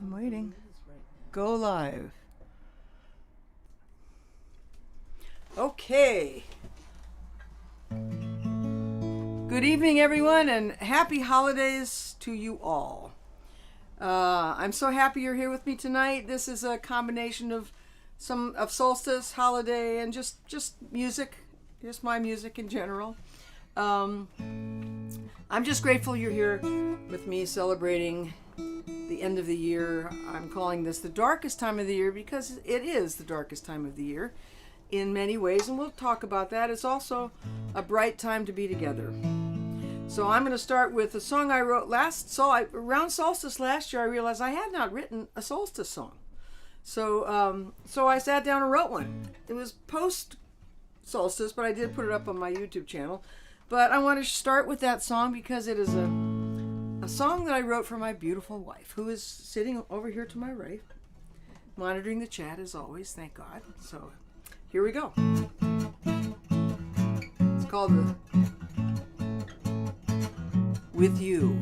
I'm waiting. Go live. Okay. Good evening, everyone, and happy holidays to you all. I'm so happy you're here with me tonight. This is a combination of solstice, holiday, and just music, just my music in general. I'm just grateful you're here with me celebrating the end of the year. I'm calling this the darkest time of the year because it is the darkest time of the year in many ways, and we'll talk about that. It's also a bright time to be together. So I'm going to start with a song I wrote around solstice last year. I realized I had not written a solstice song. So I sat down and wrote one. It was post solstice, but I did put it up on my YouTube channel. But I want to start with that song because it is a song that I wrote for my beautiful wife, who is sitting over here to my right, monitoring the chat as always, thank God. So here we go. It's called With You.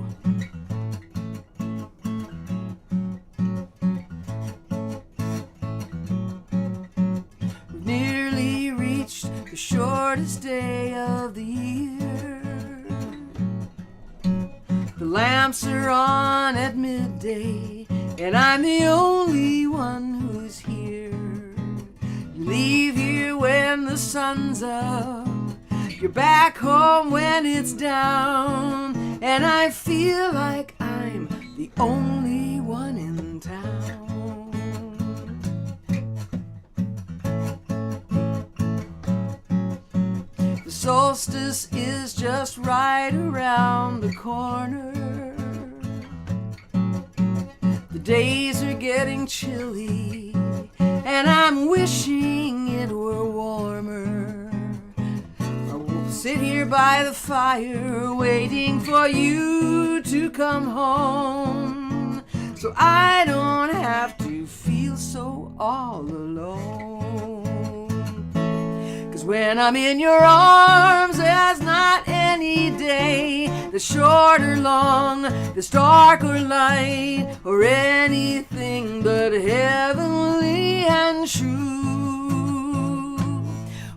We've nearly reached the shortest day of the year. The lamps are on at midday, and I'm the only one who's here. You leave here when the sun's up, you're back home when it's down, and I feel like I'm the only one in town. The solstice is just right around the corner. The days are getting chilly, and I'm wishing it were warmer. I will sit here by the fire waiting for you to come home, so I don't have to feel so all alone. 'Cause when I'm in your arms, there's not any day that's short or long, that's dark or light, or anything but heavenly and true.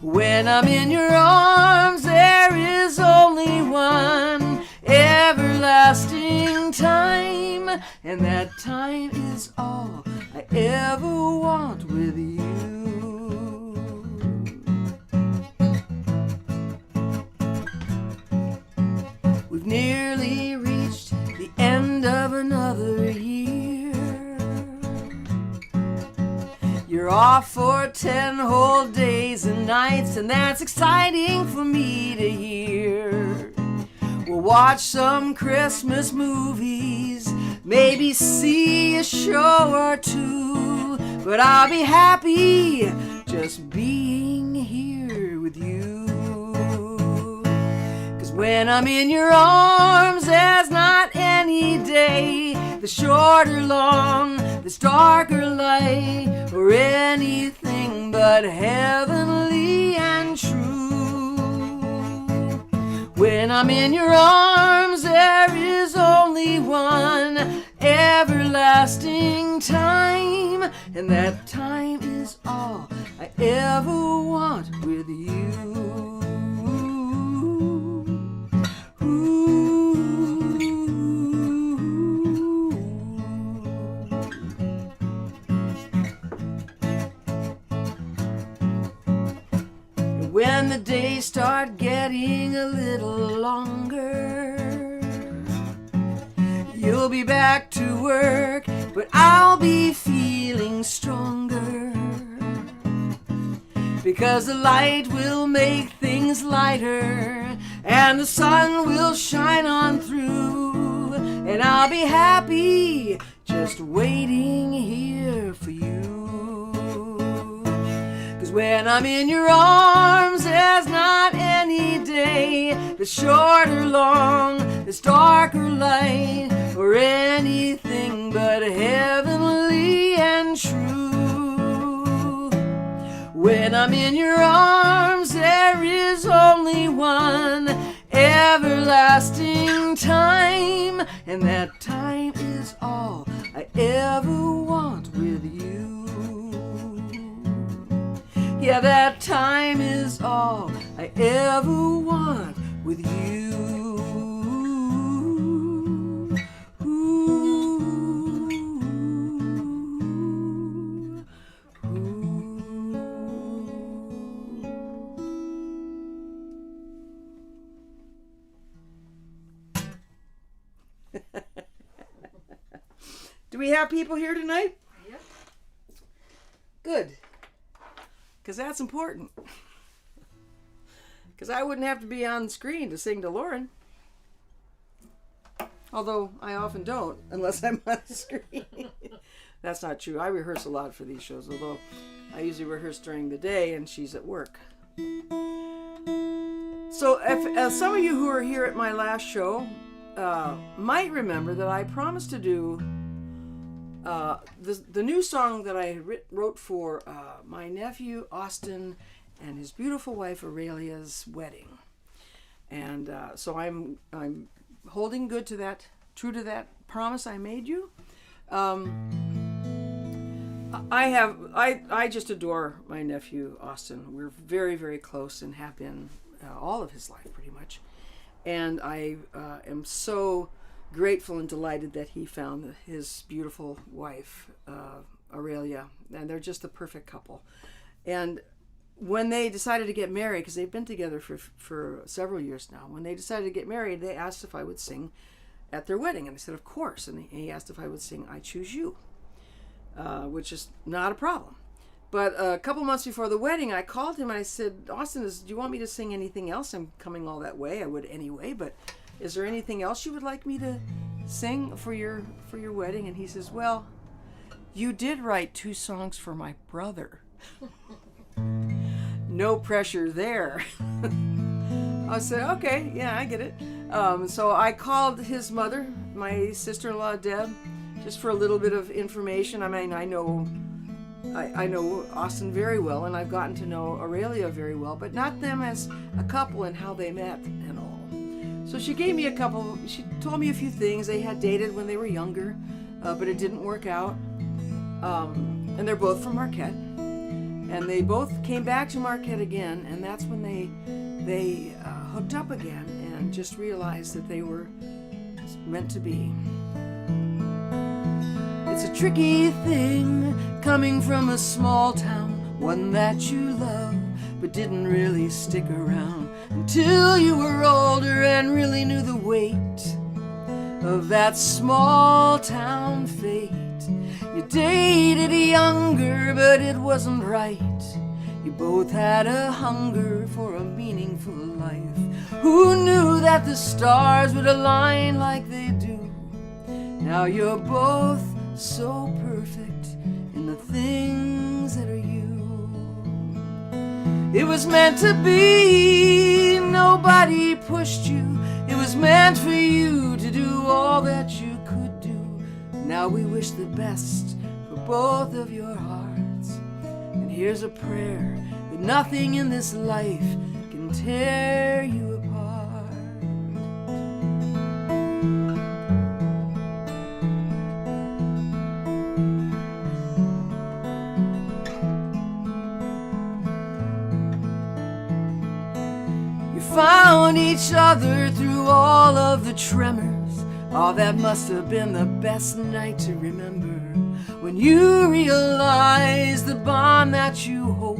When I'm in your arms, there is only one everlasting time, and that time is all I ever want with you. We've nearly reached the end of another year. You're off for 10 whole days and nights, and that's exciting for me to hear. We'll watch some Christmas movies, maybe see a show or two, but I'll be happy just being here with you. When I'm in your arms, there's not any day that's short or long, that's dark or light, or anything but heavenly and true. When I'm in your arms, there is only one everlasting time, and that time is all I ever want with you. When the days start getting a little longer, you'll be back to work, but I'll be feeling stronger, because the light will make things lighter, and the sun will shine on through, and I'll be happy just waiting here for you. 'Cause when I'm in your arms, there's not any day that's short or long, that's dark or light, or anything but heavenly and true. When I'm in your arms, there is only one everlasting time, and that time is all Yeah, that time is all I ever want with you. Do we have people here tonight? Yep. Good. Because that's important. Because I wouldn't have to be on screen to sing to Lauren. Although I often don't, unless I'm on screen. That's not true. I rehearse a lot for these shows, although I usually rehearse during the day and she's at work. So if some of you who were here at my last show might remember that I promised to do the new song that I wrote for my nephew Austin and his beautiful wife Aurelia's wedding, and so I'm holding good to that, true to that promise I made you. I just adore my nephew Austin. We're very, very close and have been all of his life pretty much, and I am so grateful and delighted that he found his beautiful wife, Aurelia, and they're just the perfect couple. And when they decided to get married, because they've been together for several years now, when they decided to get married, they asked if I would sing at their wedding, and I said, of course. And he asked if I would sing I Choose You, which is not a problem. But a couple months before the wedding, I called him and I said, Austin, do you want me to sing anything else? I'm coming all that way. I would anyway, but is there anything else you would like me to sing for your wedding? And he says, well, you did write 2 songs for my brother. No pressure there. I said, okay, yeah, I get it. So I called his mother, my sister-in-law Deb, just for a little bit of information. I mean, I know Austin very well, and I've gotten to know Aurelia very well, but not them as a couple and how they met and all. So she gave me she told me a few things. They had dated when they were younger, but it didn't work out. And they're both from Marquette. And they both came back to Marquette again, and that's when they hooked up again and just realized that they were meant to be. It's a tricky thing coming from a small town, one that you love but didn't really stick around until you were older and really knew the weight of that small town fate. You dated younger, but it wasn't right. You both had a hunger for a meaningful life. Who knew that the stars would align like they do? Now you're both so perfect in the things that are you. It was meant to be, nobody pushed you. It was meant for you to do all that you could do. Now we wish the best for both of your hearts. And here's a prayer that nothing in this life can tear you apart. Found each other through all of the tremors. Oh, that must have been the best night to remember, when you realized the bond that you hold,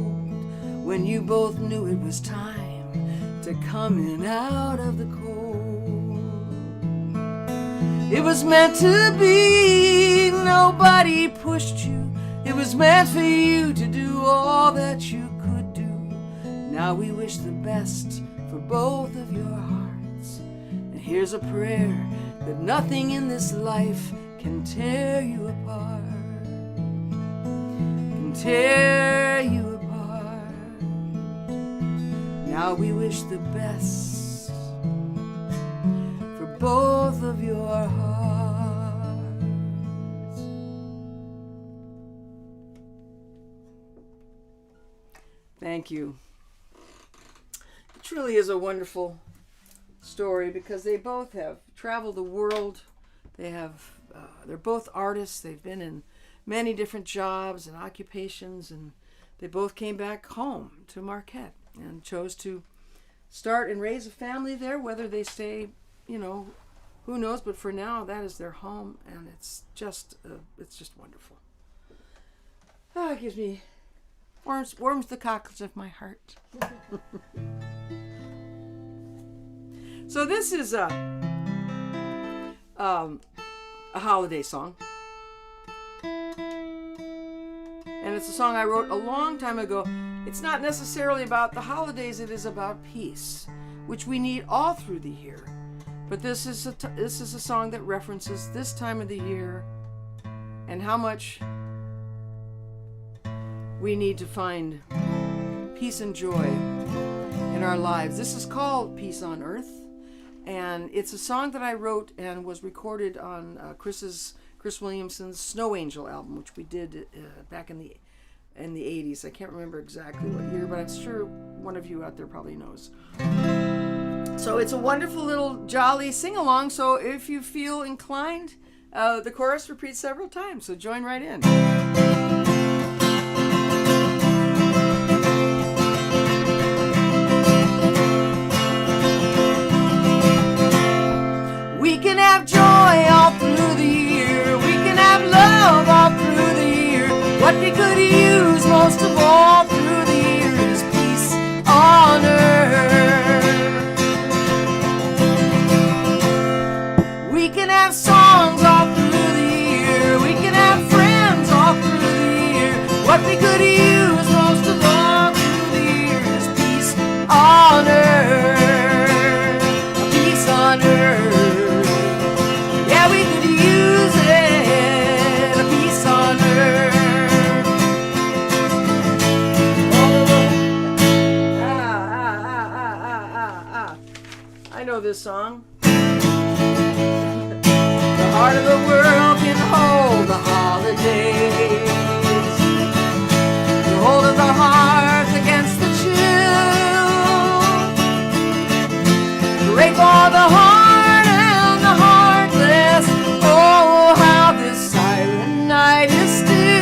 when you both knew it was time to come in out of the cold. It was meant to be, nobody pushed you. It was meant for you to do all that you could do. Now we wish the best for both of your hearts. And here's a prayer that nothing in this life can tear you apart. Can tear you apart. Now we wish the best for both of your hearts. Thank you. Truly is a wonderful story, because they both have traveled the world. They're both artists. They've been in many different jobs and occupations, and they both came back home to Marquette and chose to start and raise a family there. Whether they stay, who knows? But for now, that is their home, and it's just wonderful. It gives me warms the cockles of my heart. So this is a holiday song, and it's a song I wrote a long time ago. It's not necessarily about the holidays; it is about peace, which we need all through the year. But this is a song that references this time of the year and how much we need to find peace and joy in our lives. This is called Peace on Earth, and it's a song that I wrote and was recorded on Chris Williamson's Snow Angel album, which we did back in the 80s. I can't remember exactly what year, but I'm sure one of you out there probably knows. So it's a wonderful little jolly sing-along, so if you feel inclined, the chorus repeats several times, so join right in. We can have joy all through the year. We can have love all through the year. What we could use most of all through the year is peace on earth. We can have songs all through the year. We can have friends all through the year. What we could use most of all through the year is peace on earth. Peace on earth. I know this song. The heart of the world can hold the holidays. The hold of the heart against the chill. Break all the heart and the heartless. Oh, how this silent night is still.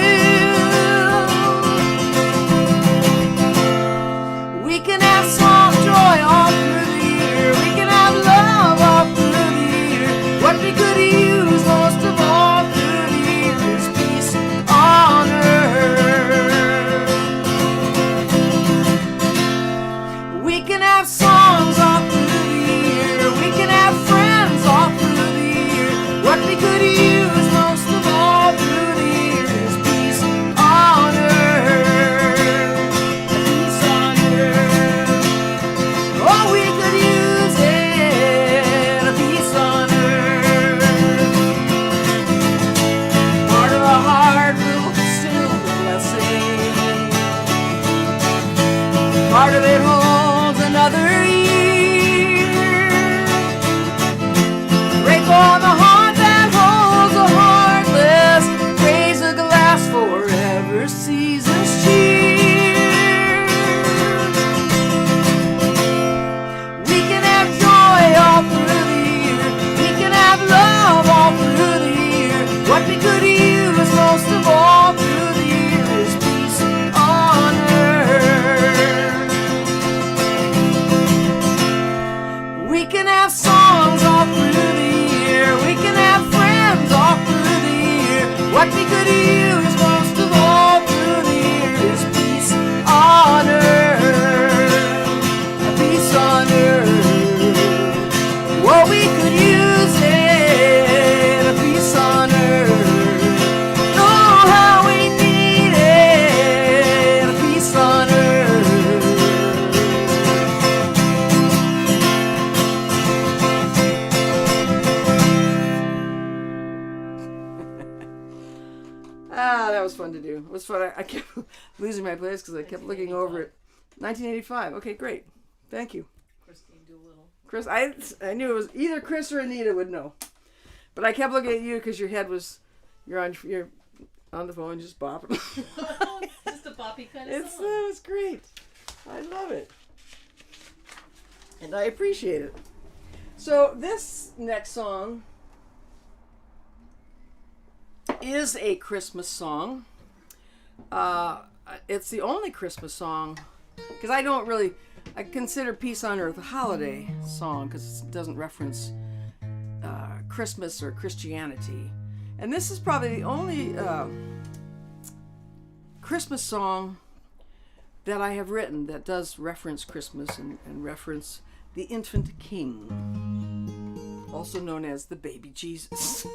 We can have soft joy all through the year. We can have love all through the year. What we could use most of all through the year is peace on earth. We can have songs all through the year. We can have friends all through the year. What we could use most of all through the year is peace on earth. Peace on earth. Oh, we could use it. A peace on earth. Part of the heart will still the blessing. Part of it holds another year. Break all the heart that holds the heartless. Raise a glass for ever season's cheer. We can have joy all through the year. We can have love all through the year. What we could use most of all through the year is peace on earth. We can have songs all through the year. We can have friends all through the year. What we could use most of all through the year is peace on earth. Peace on earth. Well, we could use it. A peace on earth. Oh, how we need it. A peace on earth. That was fun to do. It was fun. I kept losing my place because I kept looking over it. 1985. Okay, great. Thank you. Christine Doolittle. Chris, I knew it was either Chris or Anita would know. But I kept looking at you because you're on the phone just bopping. Just a boppy kind of song. It's great. I love it. And I appreciate it. So this next song is a Christmas song. it's the only Christmas song, because I consider Peace on Earth a holiday song because it doesn't reference Christmas or Christianity. And this is probably the only Christmas song that I have written that does reference Christmas and reference the infant king, also known as the baby Jesus.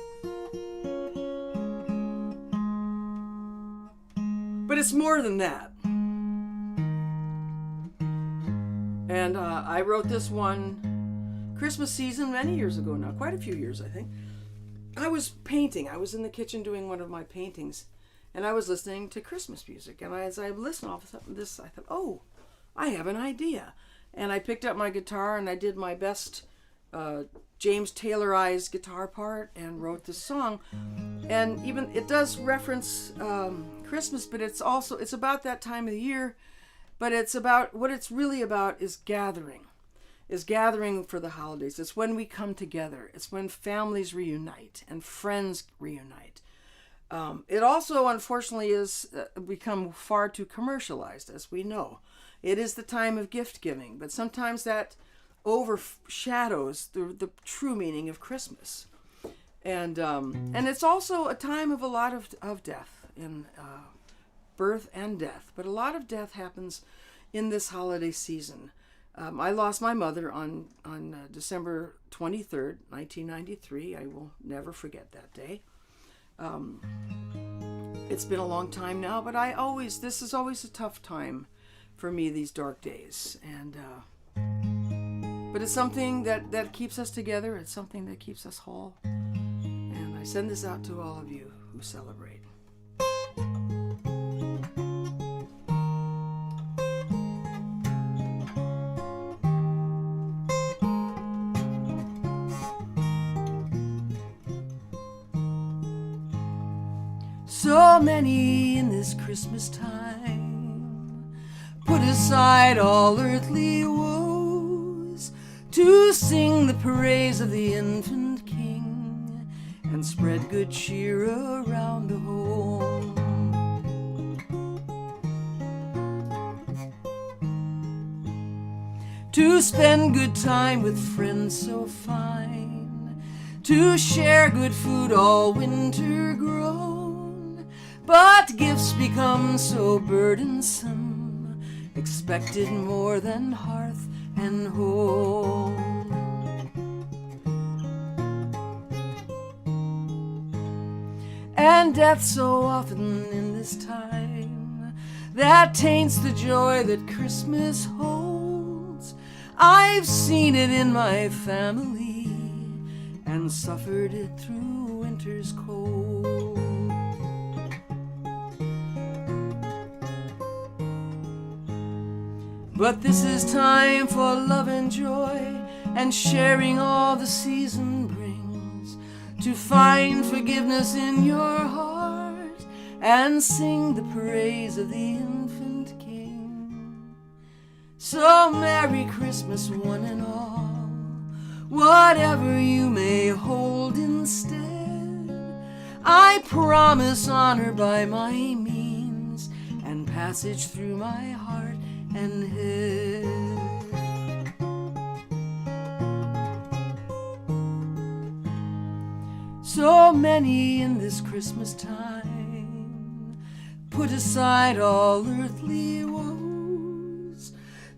But it's more than that. And I wrote this one Christmas season many years ago now, quite a few years, I think. I was painting. I was in the kitchen doing one of my paintings, and I was listening to Christmas music. And as I listened off of this, I thought, oh, I have an idea. And I picked up my guitar and I did my best James Taylorized guitar part and wrote this song. And even it does reference Christmas, but it's about that time of the year. But it's about, what it's really about is gathering for the holidays. It's when we come together. It's when families reunite and friends reunite. It also, unfortunately, is become far too commercialized, as we know. It is the time of gift giving, but sometimes that overshadows the true meaning of Christmas. And it's also a time of a lot of death, in birth and death. But a lot of death happens in this holiday season. I lost my mother on December 23rd, 1993. I will never forget that day. It's been a long time now, but this is always a tough time for me, these dark days. But it's something that keeps us together. It's something that keeps us whole. And I send this out to all of you who celebrate. So many in this Christmas time put aside all earthly woes to sing the praise of the infant King and spread good cheer around the home. To spend good time with friends so fine, to share good food all winter grown, but gifts become so burdensome, expected more than hearth and home. And death so often in this time that taints the joy that Christmas holds. I've seen it in my family and suffered it through winter's cold. But this is time for love and joy and sharing all the season brings, to find forgiveness in your heart and sing the praise of the infant King. So Merry Christmas one and all, whatever you may hold instead. I promise honor by my means and passage through my heart and head. So many in this Christmas time put aside all earthly woes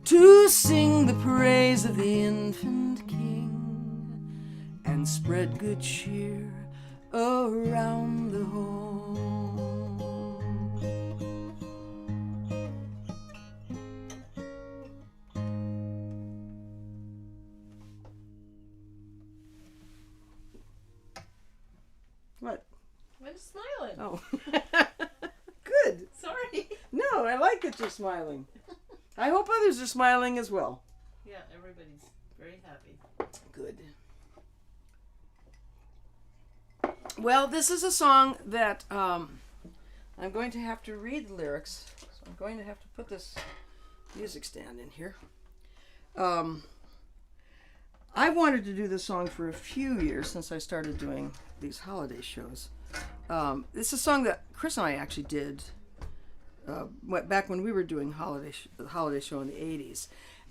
to sing the praise of the infant King and spread good cheer around the home. What? I'm smiling. Oh. Good. Sorry. No, I like that you're smiling. I hope others are smiling as well. Yeah, everybody's very happy. Good. Well, this is a song that I'm going to have to read the lyrics. So I'm going to have to put this music stand in here. I've wanted to do this song for a few years since I started doing these holiday shows. It's a song that Chris and I actually did back when we were doing the holiday show in the 80s.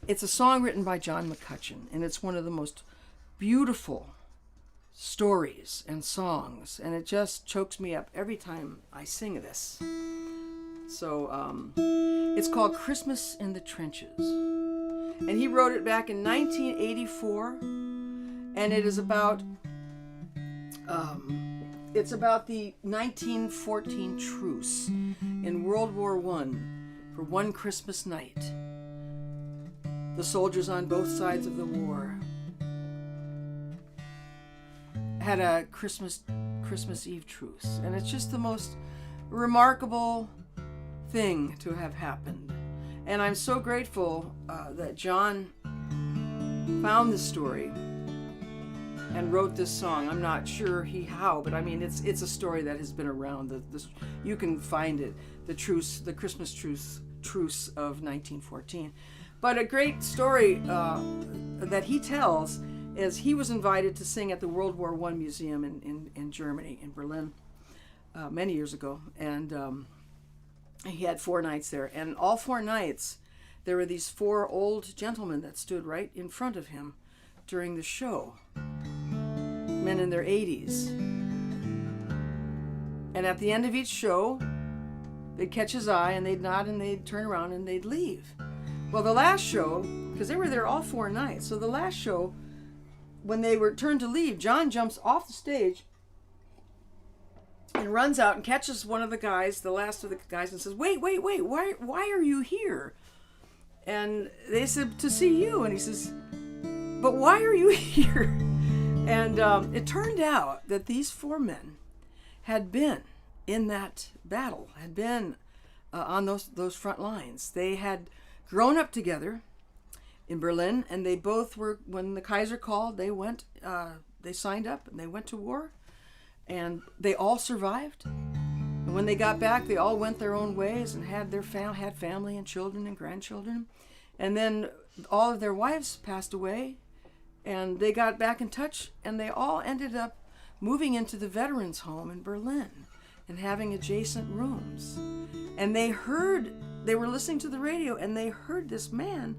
It's a song written by John McCutcheon, and it's one of the most beautiful stories and songs, and it just chokes me up every time I sing this. So it's called Christmas in the Trenches, and he wrote it back in 1984, and it is about the 1914 truce in World War I for one Christmas night. The soldiers on both sides of the war had a Christmas Eve truce, and it's just the most remarkable thing to have happened. And I'm so grateful that John found this story and wrote this song. I'm not sure how, but I mean it's a story that has been around. You can find it, the Christmas truce of 1914. But a great story that he tells is he was invited to sing at the World War I Museum in Germany, in Berlin, many years ago. And he had 4 nights there. And all 4 nights, there were these 4 old gentlemen that stood right in front of him during the show. Men in their 80s. And at the end of each show, they'd catch his eye and they'd nod and they'd turn around and they'd leave. Well, the last show, because they were there all 4 nights, so the last show, when they were turned to leave, John jumps off the stage and runs out and catches one of the guys, the last of the guys, and says, wait, why are you here? And they said, to see you. And he says, but why are you here? And it turned out that these 4 men had been in that battle, had been on those front lines. They had grown up together in Berlin, and they both were, when the Kaiser called, they went, they signed up and they went to war, and they all survived. And when they got back, they all went their own ways and had had family and children and grandchildren. And then all of their wives passed away, and they got back in touch, and they all ended up moving into the veterans' home in Berlin and having adjacent rooms. And they were listening to the radio, and they heard this man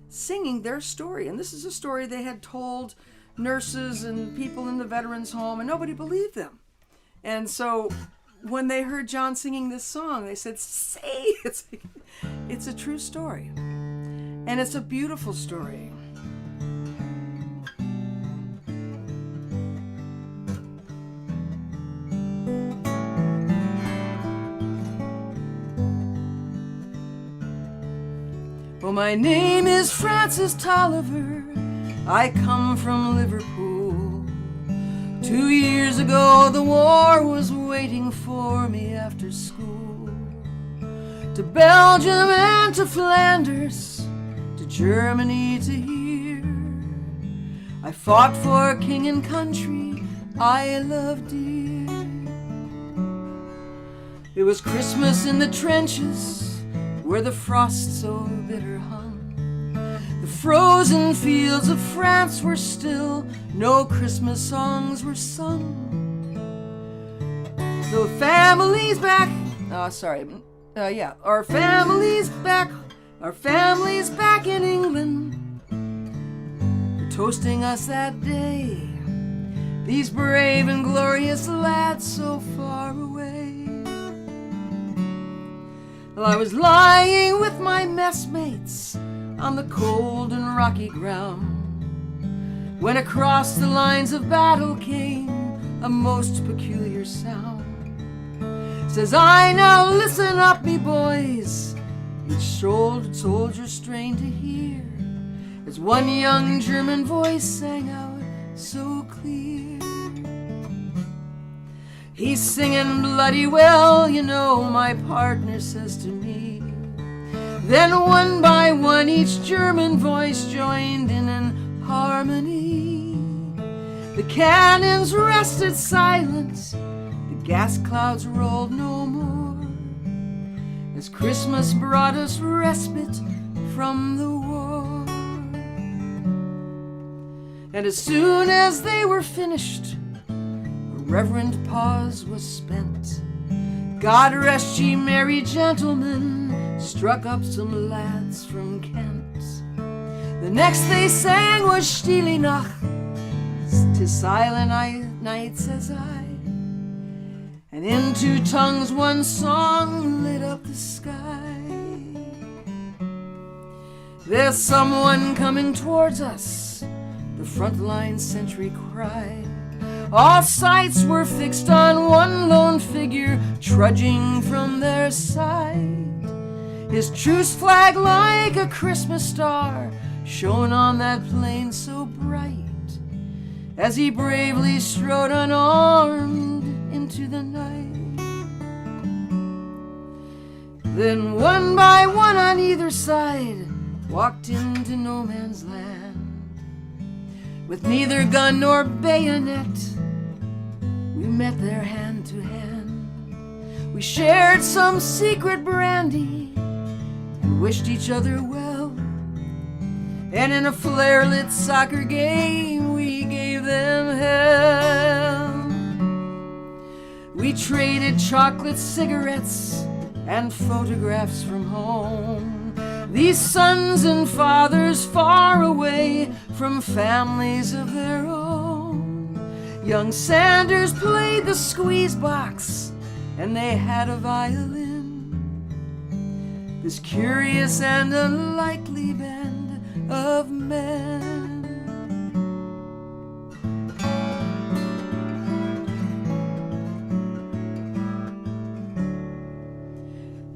singing their story. And this is a story they had told nurses and people in the veterans' home, and nobody believed them. And so when they heard John singing this song, they said, see, it's a true story. And it's a beautiful story. Well, my name is Francis Tolliver. I come from Liverpool. 2 years ago, the war was waiting for me after school. To Belgium and to Flanders, to Germany to here. I fought for king and country I loved dear. It was Christmas in the trenches, where the frost so bitter hung. The frozen fields of France were still, no Christmas songs were sung. The family's back, our family's back in England. They're toasting us that day, these brave and glorious lads so far away. Well, I was lying with my messmates on the cold and rocky ground, when across the lines of battle came a most peculiar sound. Says I, now listen up, me boys, each soldier strained to hear, as one young German voice sang out so clear. He's singing bloody well, you know, my partner says to me. Then one by one each German voice joined in harmony. The cannons rested silent, the gas clouds rolled no more, as Christmas brought us respite from the war. And as soon as they were finished, a reverent pause was spent. God rest ye merry gentlemen, struck up some lads from Kent. The next they sang was Stille Nacht, 'tis silent night, says I. And in two tongues one song lit up the sky. There's someone coming towards us, the frontline sentry cried. All sights were fixed on one lone figure trudging from their side. His truce flag like a Christmas star shone on that plain so bright, as he bravely strode unarmed into the night. Then one by one on either side walked into no man's land. With neither gun nor bayonet, we met there hand to hand. We shared some secret brandy and wished each other well. And in a flare-lit soccer game, we gave them hell. We traded chocolate cigarettes and photographs from home. These sons and fathers far away from families of their own. Young Sanders played the squeeze box and they had a violin. This curious and unlikely band of men.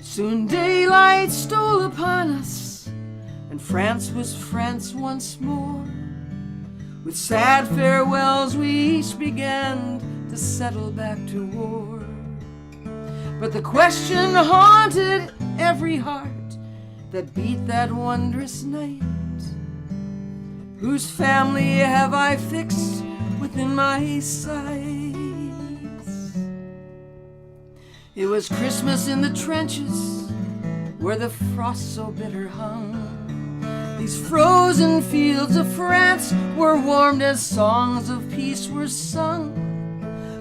Soon daylight stole upon us, and France was France once more. With sad farewells we each began to settle back to war. But the question haunted every heart that beat that wondrous night: whose family have I fixed within my sights? It was Christmas in the trenches where the frost so bitter hung. These frozen fields of France were warmed as songs of peace were sung.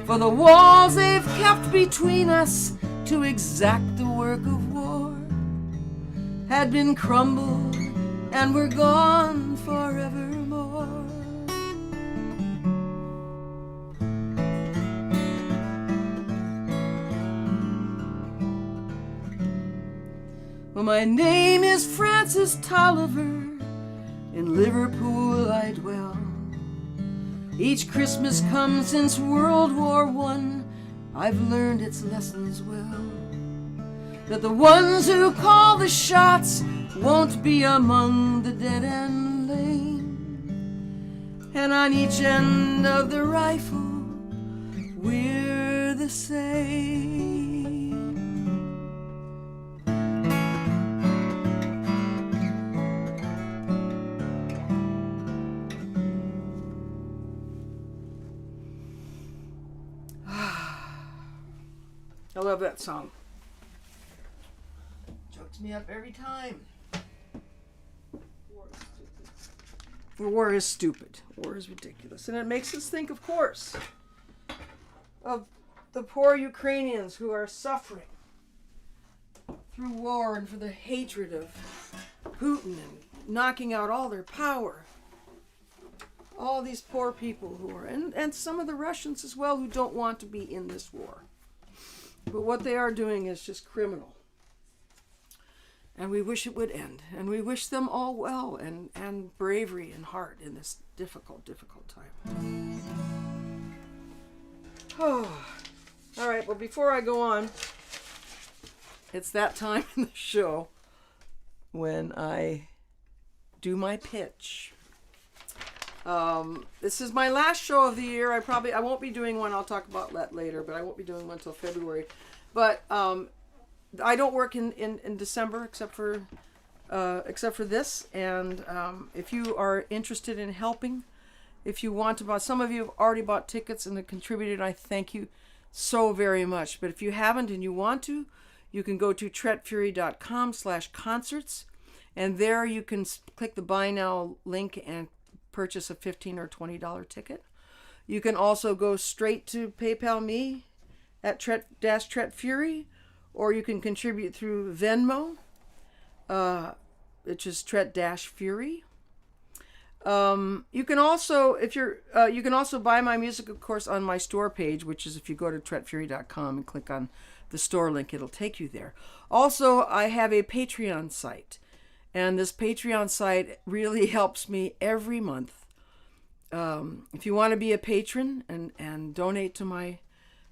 For the walls they've kept between us to exact the work of war had been crumbled and were gone forevermore. Well, my name is Francis Tolliver, in Liverpool I dwell. Each Christmas come since World War I, I've learned its lessons well. That the ones who call the shots won't be among the dead and lame. And on each end of the rifle, we're the same. I love that song. Chokes me up every time. War is stupid. War is ridiculous. And it makes us think, of course, of the poor Ukrainians who are suffering through war and for the hatred of Putin and knocking out all their power. All these poor people who are, and some of the Russians as well, who don't want to be in this war. But what they are doing is just criminal. And we wish it would end. And we wish them all well and bravery and heart in this difficult, difficult time. Oh. All right, well, before I go on, it's that time in the show when I do my pitch. This is my last show of the year. I won't be doing one. I'll talk about that later, but I won't be doing one until February. But I don't work in December except for this. And if you are interested in helping, if you want to buy, some of you have already bought tickets and have contributed. I thank you so very much. But if you haven't and you want to, you can go to tretfure.com/concerts, and there you can click the buy now link and purchase a $15 or $20 ticket. You can also go straight to PayPal me at Tret Fure, or you can contribute through Venmo, which is Tret Fure. You can also, you can also buy my music, of course, on my store page, which is if you go to tretfure.com and click on the store link, it'll take you there. Also, I have a Patreon site, and this Patreon site really helps me every month. If you want to be a patron and donate to my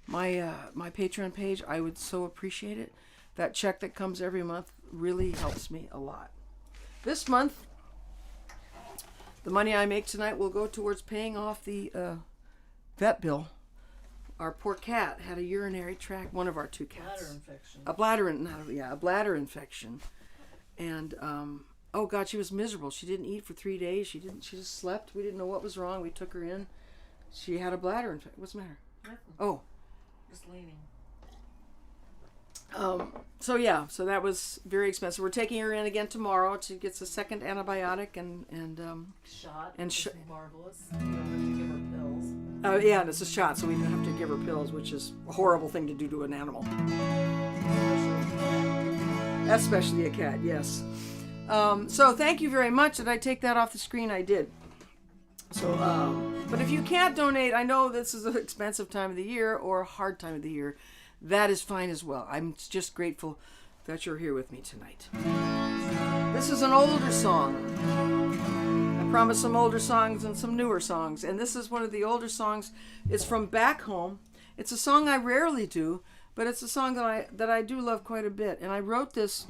Patreon page, I would so appreciate it. That check that comes every month really helps me a lot. This month, the money I make tonight will go towards paying off the vet bill. Our poor cat had a urinary tract, one of our two cats. Bladder infection. A bladder infection. And, oh God, she was miserable. She didn't eat for 3 days. She just slept. We didn't know what was wrong. We took her in. She had a bladder infection. What's the matter? Nothing. Oh. Just leaning. So that was very expensive. We're taking her in again tomorrow to get a second antibiotic and Shot. And Which is marvelous. You don't have to give her pills. yeah, and it's a shot, so we don't have to give her pills, which is a horrible thing to do to an animal. Especially a cat, yes. So thank you very much. Did I take that off the screen? I did. So, but if you can't donate, I know this is an expensive time of the year or a hard time of the year. That is fine as well. I'm just grateful that you're here with me tonight. This is an older song. I promised some older songs and some newer songs, and this is one of the older songs. It's from Back Home. It's a song I rarely do, but it's a song that I do love quite a bit. And I wrote this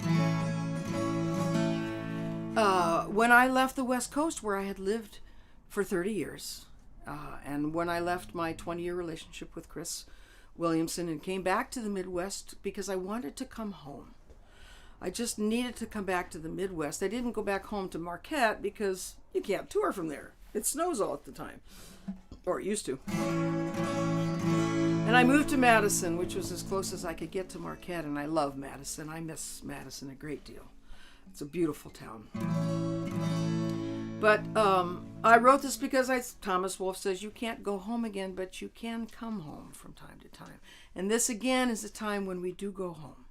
when I left the West Coast, where I had lived for 30 years, and when I left my 20-year relationship with Chris Williamson and came back to the Midwest because I wanted to come home. I just needed to come back to the Midwest. I didn't go back home to Marquette because you can't tour from there. It snows all at the time, or it used to. And I moved to Madison, which was as close as I could get to Marquette, and I love Madison. I miss Madison a great deal. It's a beautiful town. But I wrote this because Thomas Wolfe says you can't go home again, but you can come home from time to time. And this again is a time when we do go home.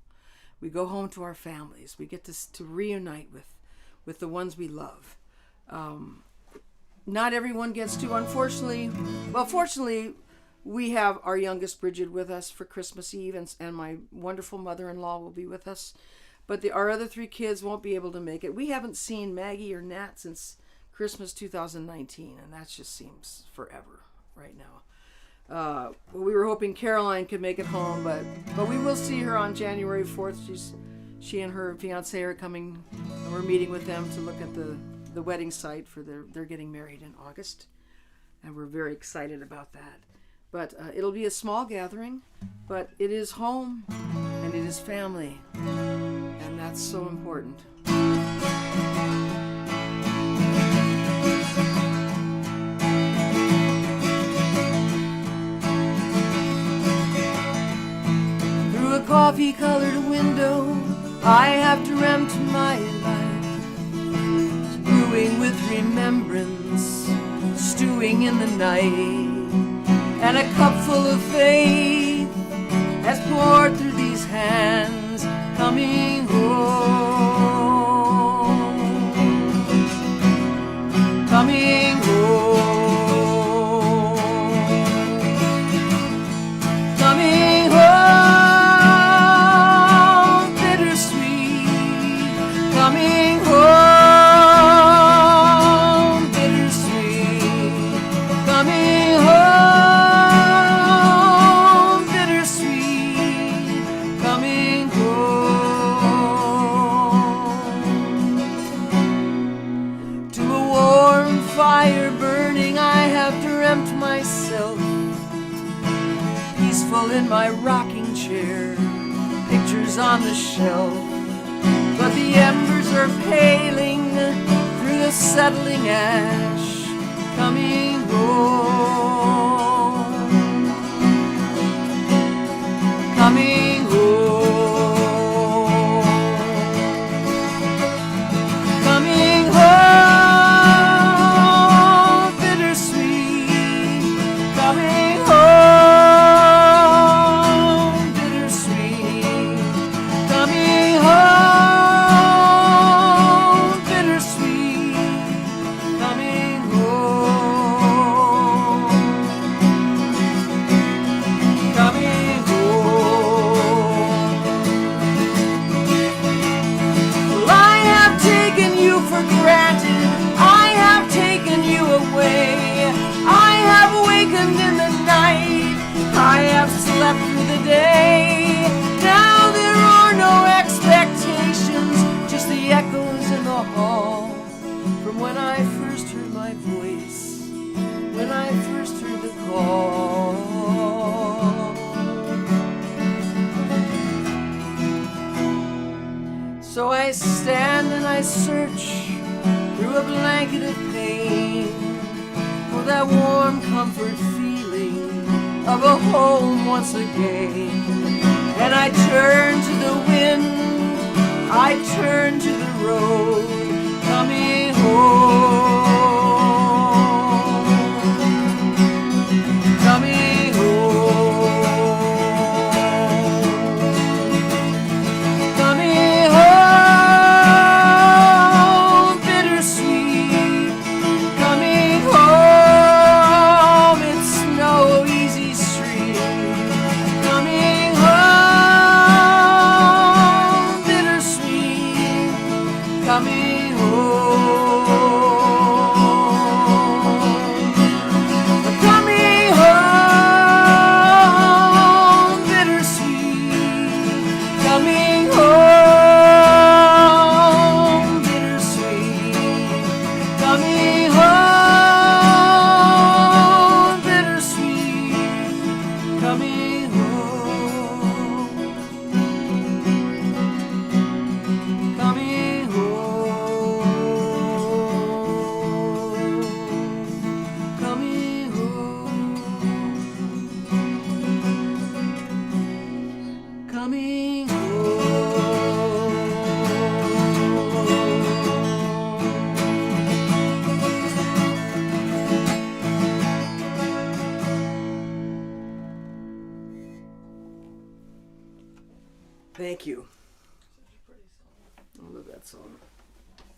We go home to our families. We get to reunite with the ones we love. Not everyone gets to, unfortunately. Well, fortunately, we have our youngest Bridget with us for Christmas Eve, and my wonderful mother-in-law will be with us. But our other 3 kids won't be able to make it. We haven't seen Maggie or Nat since Christmas 2019, and that just seems forever right now. We were hoping Caroline could make it home, but we will see her on January 4th. She and her fiance are coming, and we're meeting with them to look at the wedding site for they're getting married in August, and we're very excited about that. But it'll be a small gathering, but it is home and it is family, and that's so important. Coffee-colored window, I have dreamt my life, brewing with remembrance, stewing in the night, and a cup full of faith has poured through these hands, coming home, coming home, coming home. Coming home, bittersweet. Coming home, bittersweet. Coming home. To a warm fire burning, I have dreamt myself peaceful in my rocking chair, pictures on the shelf. But the embers are paling through the settling ash, coming home, coming home, coming home, bittersweet, coming home. So I stand and I search through a blanket of pain for that warm comfort feeling of a home once again. And I turn to the wind, I turn to the road, coming home, coming home, coming home, bittersweet, coming home, it's no easy street, coming home, bittersweet, coming home, coming home, bittersweet, coming home, bittersweet, coming home, bittersweet, coming home, coming home, coming home, coming home. Thank you. I love that song.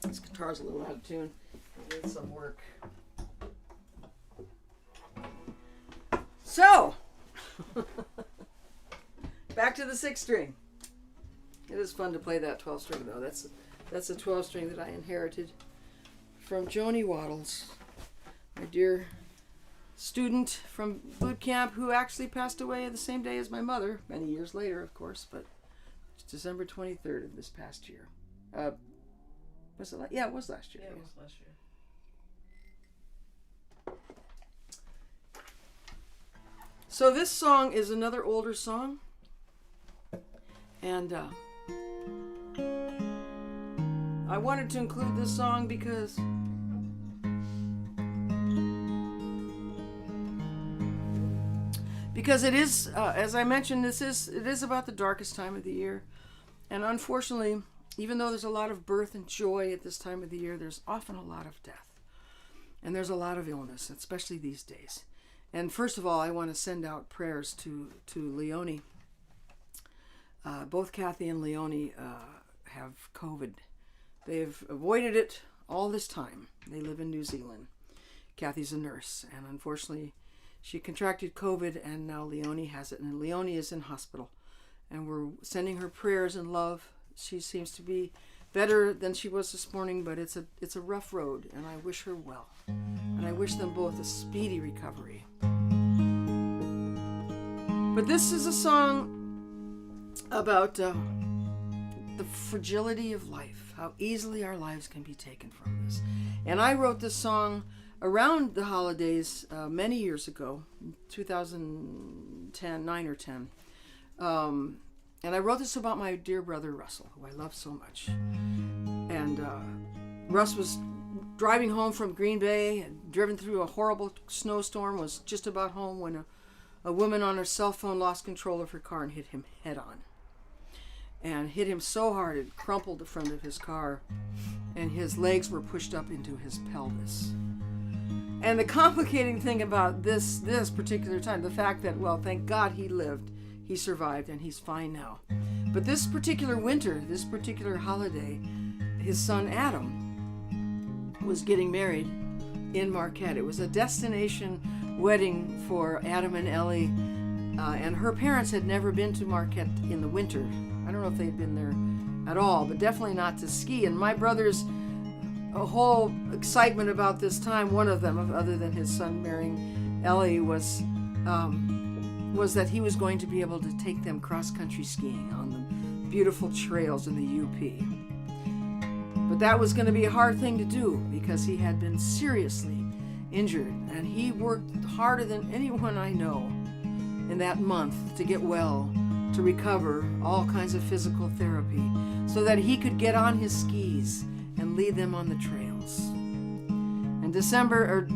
This guitar's a little out of tune. It needs some work. So, back to the 6-string. It is fun to play that 12-string though. That's a 12-string that I inherited from Joni Waddles, my dear student from boot camp who actually passed away the same day as my mother, many years later, of course, but it's December 23rd of this past year. Was it? Yeah, it was last year. Yeah, it was last year. So this song is another older song, and I wanted to include this song because it is, as I mentioned, it is about the darkest time of the year, and unfortunately, even though there's a lot of birth and joy at this time of the year, there's often a lot of death, and there's a lot of illness, especially these days. And first of all, I want to send out prayers to Leonie. Both Kathy and Leonie have COVID. They've avoided it all this time. They live in New Zealand. Kathy's a nurse, and unfortunately, she contracted COVID, and now Leonie has it. And Leonie is in hospital, and we're sending her prayers and love. She seems to be better than she was this morning, but it's a rough road, and I wish her well. And I wish them both a speedy recovery. But this is a song about the fragility of life, how easily our lives can be taken from us. And I wrote this song around the holidays many years ago, 2010, 9 or 10. And I wrote this about my dear brother Russell, who I love so much. And Russ was driving home from Green Bay, had driven through a horrible snowstorm, was just about home when a woman on her cell phone lost control of her car and hit him head on. And hit him so hard it crumpled the front of his car, and his legs were pushed up into his pelvis. And the complicating thing about this particular time, the fact that, well, thank God he lived, he survived, and he's fine now. But this particular winter, this particular holiday, his son Adam was getting married in Marquette. It was a destination wedding for Adam and Ellie, and her parents had never been to Marquette in the winter. I don't know if they'd been there at all, but definitely not to ski. And my brother's whole excitement about this time, one of them, other than his son marrying Ellie, was that he was going to be able to take them cross-country skiing on the beautiful trails in the UP. But that was going to be a hard thing to do because he had been seriously injured, and he worked harder than anyone I know in that month to get well to recover, all kinds of physical therapy, so that he could get on his skis and lead them on the trails. And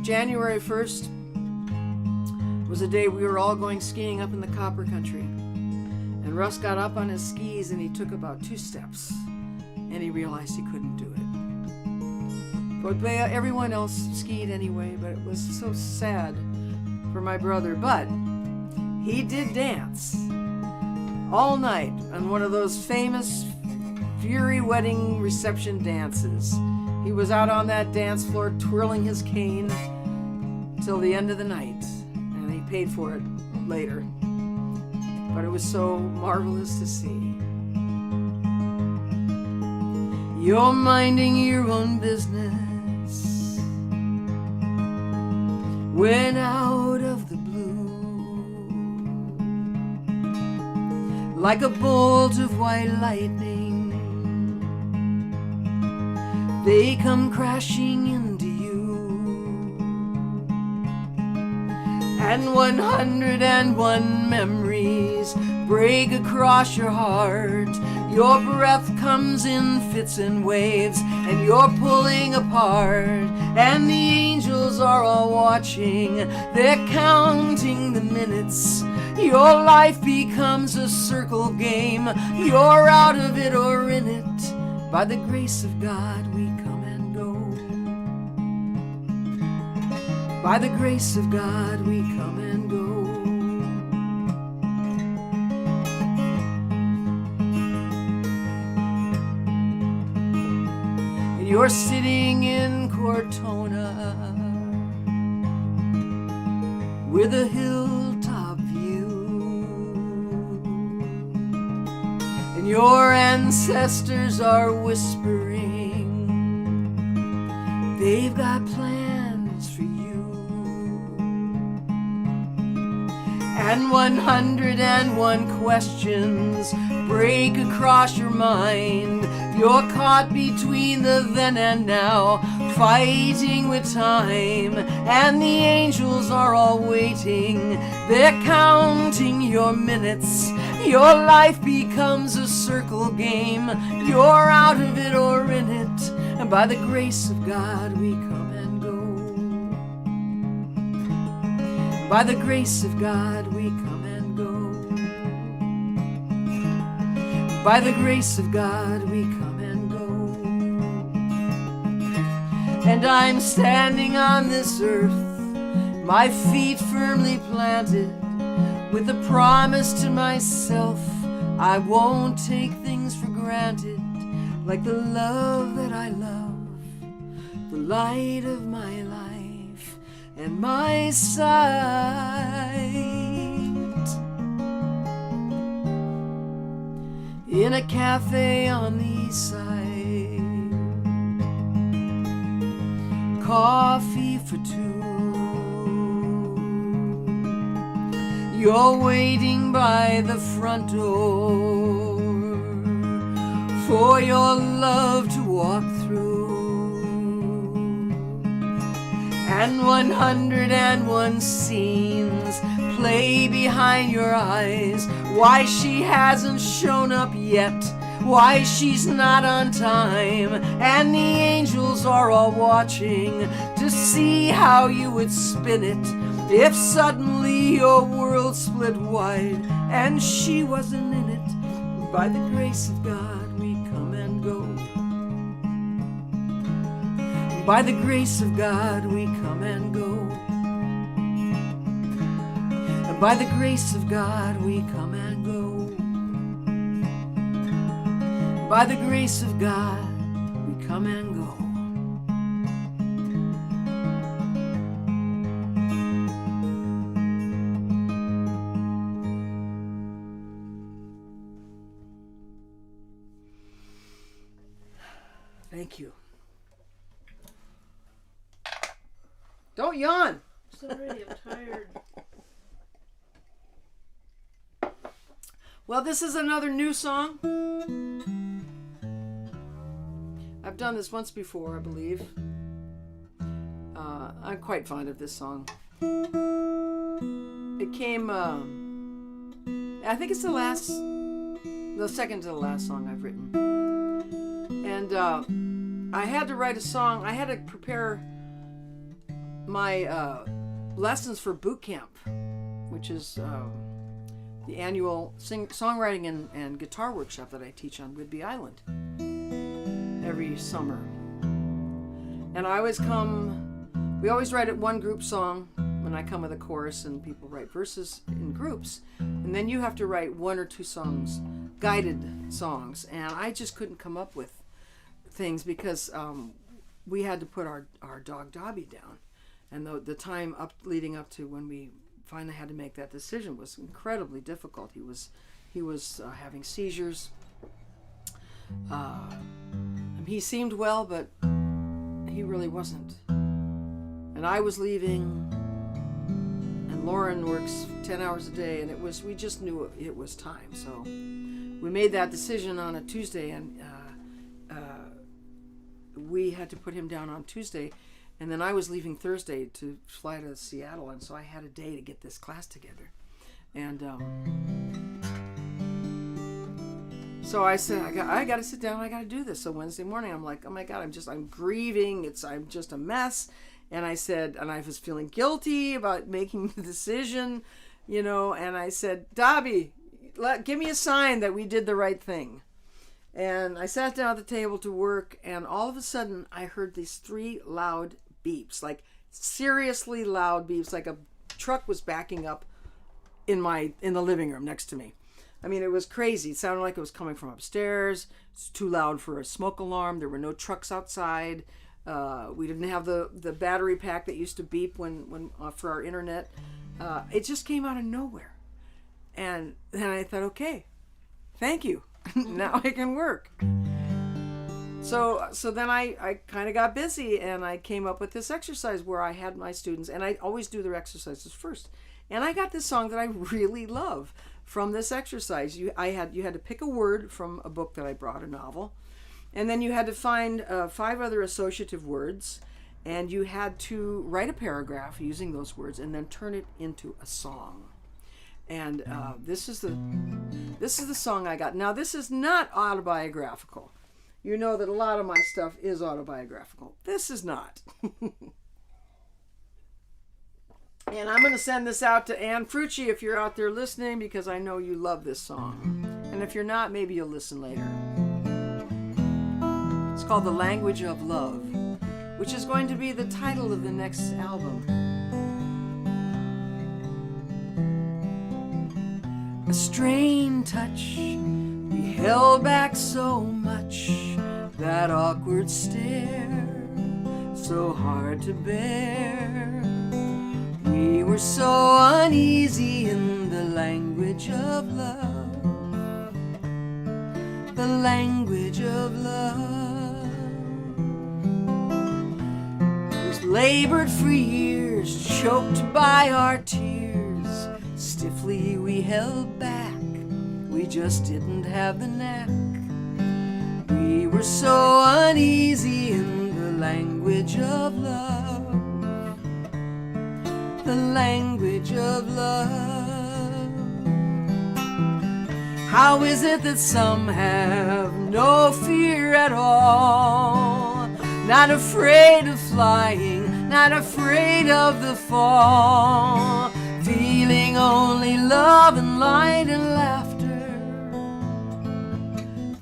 January 1st was a day we were all going skiing up in the Copper Country. And Russ got up on his skis and he took about 2 steps and he realized he couldn't do it. But everyone else skied anyway, but it was so sad for my brother. But he did dance all night on one of those famous Fury wedding reception dances. He was out on that dance floor twirling his cane till the end of the night, and he paid for it later. But it was so marvelous to see. You're minding your own business when out of the blue, like a bolt of white lightning, they come crashing into you, and 101 memories break across your heart. Your breath comes in fits and waves, and you're pulling apart, and the angels are all watching. They're counting the minutes. Your life becomes a circle game. You're out of it or in it. By the grace of God we come and go. By the grace of God we come and go. And you're sitting in Cortona with a hilltop view, and your ancestors are whispering, they've got plans for you, and 101 questions break across your mind. You're caught between the then and now, fighting with time, and the angels are all waiting. They're counting your minutes. Your life becomes a circle game. You're out of it or in it, and by the grace of God we come and go. By the grace of God we come and go. By the grace of God we come and go. And I'm standing on this earth, my feet firmly planted, with a promise to myself, I won't take things for granted, like the love that I love, the light of my life and my sight. In a cafe on the east side, coffee for 2. You're waiting by the front door for your love to walk through, and 101 scenes play behind your eyes. Why she hasn't shown up yet, why she's not on time, and the angels are all watching to see how you would spin it if suddenly your world split wide and she wasn't in it. By the grace of God we come and go. By the grace of God we come and go. And by the grace of God we come and go. By the grace of God we come and go. Thank you. Don't yawn. Sorry, I'm tired. Well, this is another new song. I've done this once before, I believe. I'm quite fond of this song. It came I think it's the second to the last song I've written. And I had to write a song. I had to prepare my lessons for boot camp, which is the annual songwriting and guitar workshop that I teach on Whidbey Island every summer. And I always we always write it one group song when I come with a chorus, and people write verses in groups. And then you have to write one or two songs, guided songs. And I just couldn't come up with things because we had to put our dog Dobby down. And the time leading up to when we finally had to make that decision was incredibly difficult. He was having seizures. He seemed well, but he really wasn't. And I was leaving, and Lauren works 10 hours a day, and we just knew it was time. So we made that decision on a Tuesday, and we had to put him down on Tuesday. And then I was leaving Thursday to fly to Seattle, and so I had a day to get this class together. And so I said, I got to sit down. I got to do this. So Wednesday morning, I'm like, oh my God, I'm grieving. I'm just a mess. And I said, and I was feeling guilty about making the decision, and I said, Dobby, give me a sign that we did the right thing. And I sat down at the table to work, and all of a sudden I heard these 3 loud beeps, like seriously loud beeps, like a truck was backing up in the living room next to me. I mean, it was crazy. It sounded like it was coming from upstairs. It's too loud for a smoke alarm. There were no trucks outside. We didn't have the battery pack that used to beep when for our internet. It just came out of nowhere. And then I thought, okay, thank you. Now I can work. So then I kind of got busy, and I came up with this exercise where I had my students, and I always do their exercises first. And I got this song that I really love from this exercise. You had to pick a word from a book that I brought, a novel, and then you had to find 5 other associative words, and you had to write a paragraph using those words, and then turn it into a song. And this is the song I got. Now, this is not autobiographical. You know that a lot of my stuff is autobiographical. This is not. And I'm going to send this out to Ann Frucci if you're out there listening, because I know you love this song. And if you're not, maybe you'll listen later. It's called The Language of Love, which is going to be the title of the next album. A strained touch, we held back so much, that awkward stare, so hard to bear. We were so uneasy in the language of love, the language of love. We labored for years, choked by our tears. Stiffly we held back, we just didn't have the knack. We were so uneasy in the language of love, the language of love. How is it that some have no fear at all, not afraid of flying, not afraid of the fall, feeling only love and light and laughter?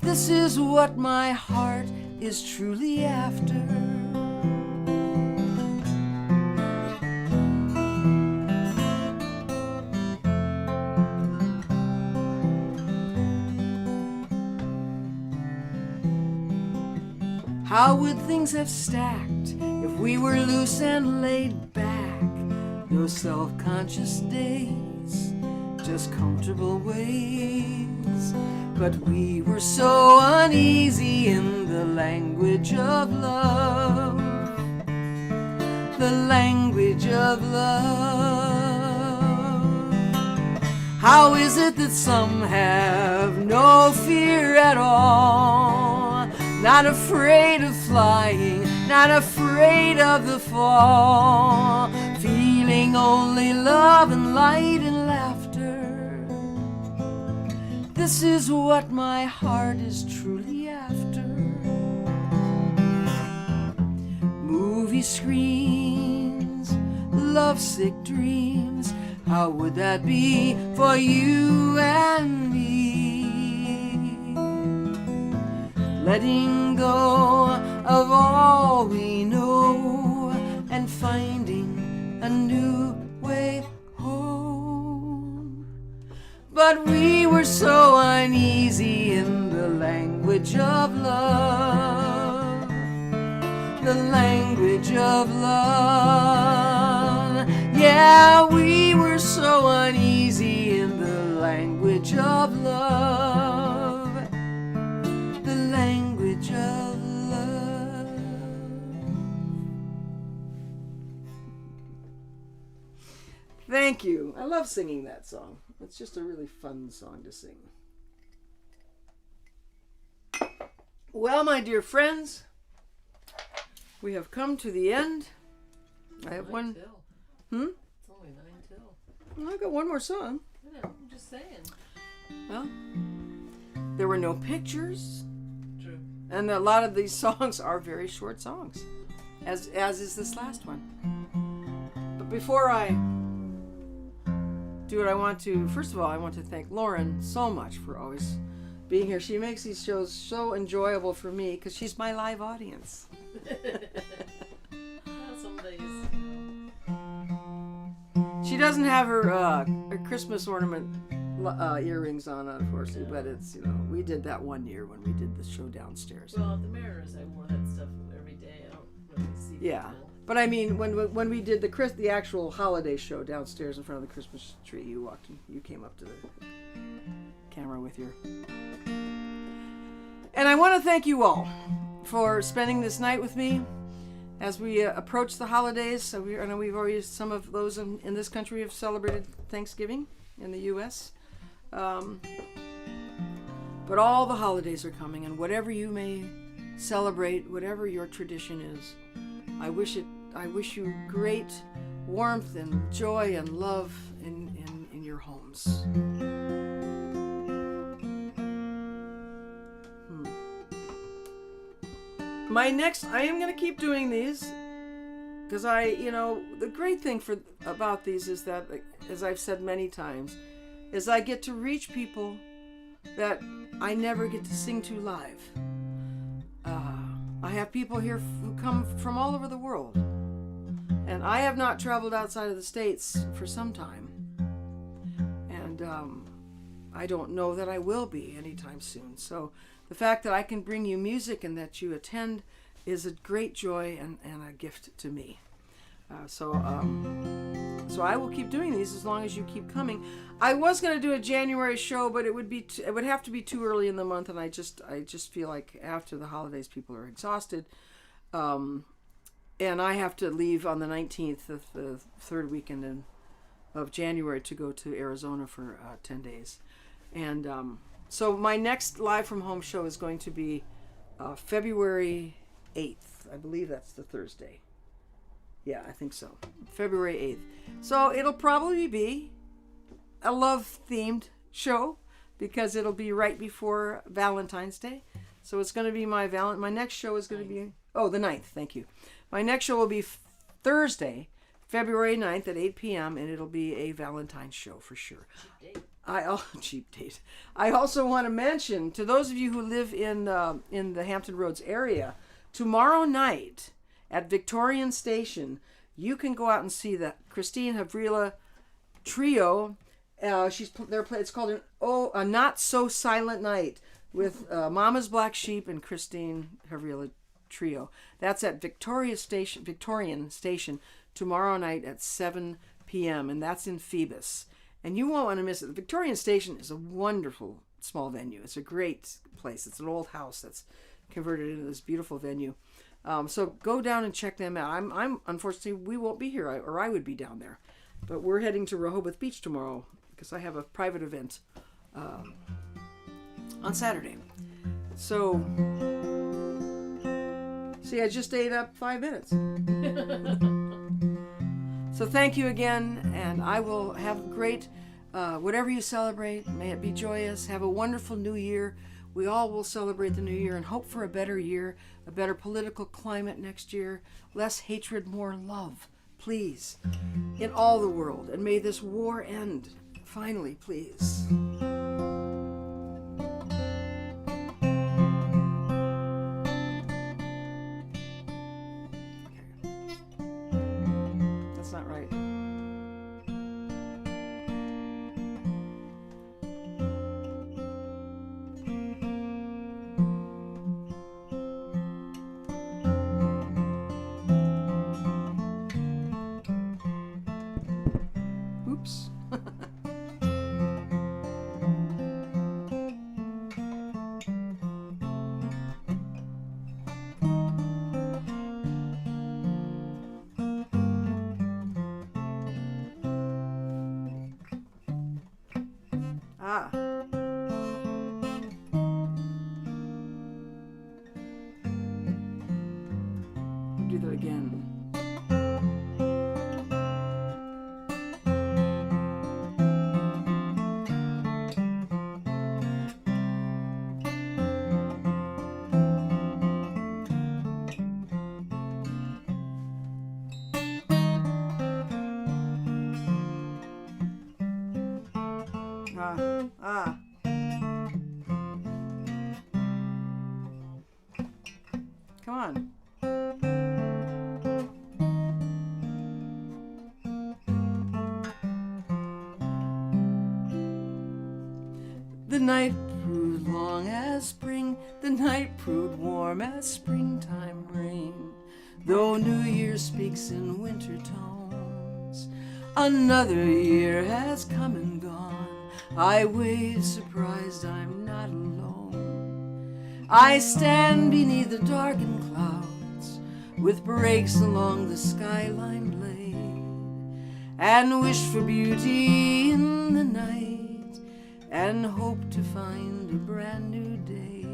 This is what my heart is truly after. How would things have stacked if we were loose and laid back? No self-conscious days, just comfortable ways. But we were so uneasy in the language of love, the language of love. How is it that some have no fear at all, not afraid of flying, not afraid of the fall, feeling only love and light and laughter? This is what my heart is truly after. Movie screens, lovesick dreams. How would that be for you and me? Letting go of all we know and finding a new way home. But we were so uneasy in the language of love, the language of love. Yeah, we were so uneasy in the language of love, the language of love. Thank you. I love singing that song. It's just a really fun song to sing. Well, my dear friends, we have come to the end. I have one. Till. Hmm? It's only 9 till. Well, I've got one more song. I know, I'm just saying. Well, there were no pictures, True. and a lot of these songs are very short songs, as is this last one. But before I do it, I want to, first of all, I want to thank Lauren so much for always being here. She makes these shows so enjoyable for me because she's my live audience. Some days, She doesn't have her Christmas ornament earrings on, unfortunately, but it's, we did that one year when we did the show downstairs. Well, at the Mariners, I wore that stuff every day. I don't really see Yeah. people. But I mean, when we did the actual holiday show downstairs in front of the Christmas tree, you walked and you came up to the camera with your. And I want to thank you all for spending this night with me as we approach the holidays. So I know we've already, some of those in this country have celebrated Thanksgiving in the U.S. But all the holidays are coming, and whatever you may celebrate, whatever your tradition is, I wish you great warmth and joy and love in your homes. I am going to keep doing these because the great thing about these is that, as I've said many times, is I get to reach people that I never get to sing to live. I have people here who come from all over the world, and I have not traveled outside of the States for some time, and I don't know that I will be anytime soon. So the fact that I can bring you music and that you attend is a great joy and a gift to me. So I will keep doing these as long as you keep coming. I was going to do a January show, but it would have to be too early in the month, and I just feel like after the holidays people are exhausted, and I have to leave on the 19th, the third weekend of January, to go to Arizona for 10 days, and so my next live from home show is going to be February 8th. I believe that's the Thursday. Yeah, I think so. February 8th. So it'll probably be a love-themed show because it'll be right before Valentine's Day. So it's going to be my next show is going to be... Oh, the 9th. Thank you. My next show will be Thursday, February 9th at 8 p.m., and it'll be a Valentine's show for sure. Cheap date. I also want to mention, to those of you who live in the Hampton Roads area, tomorrow night at Victorian Station, you can go out and see the Christine Havrila Trio. It's called a Not So Silent Night with Mama's Black Sheep and Christine Havrila Trio. That's at Victorian Station tomorrow night at 7 p.m. and that's in Phoebus. And you won't want to miss it. The Victorian Station is a wonderful small venue. It's a great place. It's an old house that's converted into this beautiful venue. So go down and check them out. I'm unfortunately, we won't be here, or I would be down there. But we're heading to Rehoboth Beach tomorrow because I have a private event on Saturday. So, see, I just ate up 5 minutes. So thank you again, and I will have great Whatever you celebrate, may it be joyous. Have a wonderful new year. We all will celebrate the new year and hope for a better year, a better political climate next year, less hatred, more love, please, in all the world. And may this war end, finally, please. That's not right. Oops. Ah. We'll do that again. Ah. Come on. The night proved long as spring, the night proved warm as springtime rain. Though New Year speaks in winter tones, another year has come and gone. I wave surprised I'm not alone. I stand beneath the darkened clouds, with breaks along the skyline laid, and wish for beauty in the night, and hope to find a brand new day.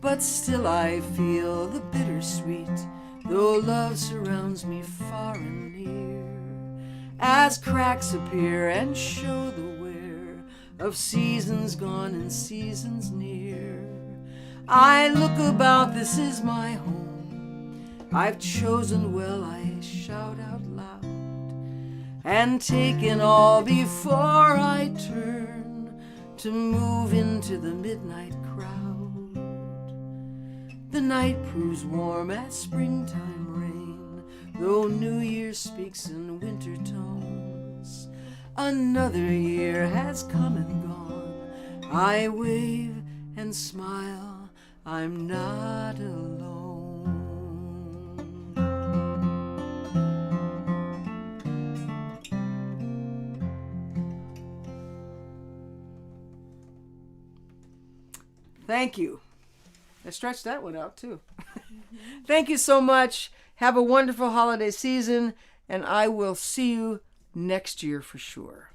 But still I feel the bittersweet, though love surrounds me far and near, as cracks appear and show the wear of seasons gone and seasons near. I look about, this is my home. I've chosen well, I shout out loud, and take in all before I turn to move into the midnight crowd. The night proves warm as springtime rain, though New Year speaks in winter tones. Another year has come and gone. I wave and smile, I'm not alone. Thank you. I stretched that one out too. Thank you so much. Have a wonderful holiday season, and I will see you next year for sure.